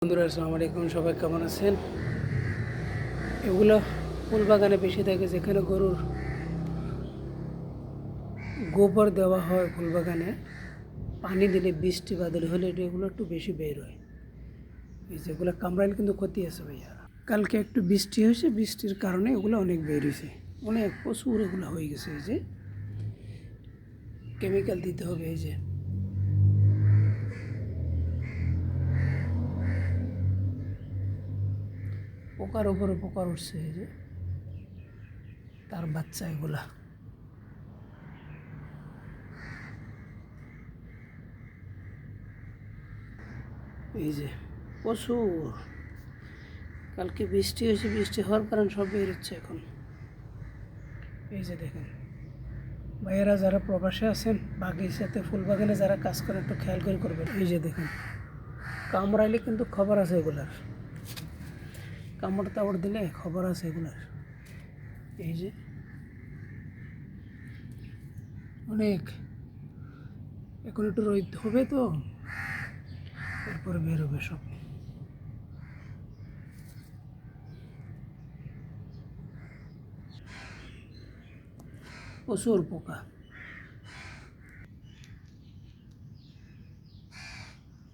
বন্ধুরা আসসালামু আলাইকুম, সবাই কেমন আছেন? এগুলো ফুল বাগানে বেশি থাকে, যেখানে গরুর গোবর দেওয়া হয়। ফুল বাগানে পানি দিলে, বৃষ্টি বাদল হলে এগুলো একটু বেশি বের হয়। এই যেগুলো কামড়াইলে কিন্তু ক্ষতি আছে ভাইয়া। কালকে একটু বৃষ্টি হয়েছে, বৃষ্টির কারণে এগুলো অনেক বের হয়েছে, অনেক প্রচুর এগুলো হয়ে গেছে। এই যে কেমিক্যাল দিতে হবে। এই যে পোকার উপরে পোকা উঠছে, এই যে তার বাচ্চা এগুলা। এই যে প্রচুর কালকে বৃষ্টি হয়েছে, বৃষ্টি হওয়ার কারণে সব বের হচ্ছে এখন। এই যে দেখেন ভাইয়েরা, যারা প্রবাসে আছেন, বাগিচাতে ফুল বাগানে যারা কাজ করেন, একটু খেয়াল করে করবেন। এই যে দেখেন, কামড়াইলে কিন্তু খবর আছে এগুলার, কামড় টামড় দিলে খবর আছে এগুলার। এই যে অনেক, এখন একটু রোদ হবে তো, এরপরে বের হবে সব। প্রচুর পোকা।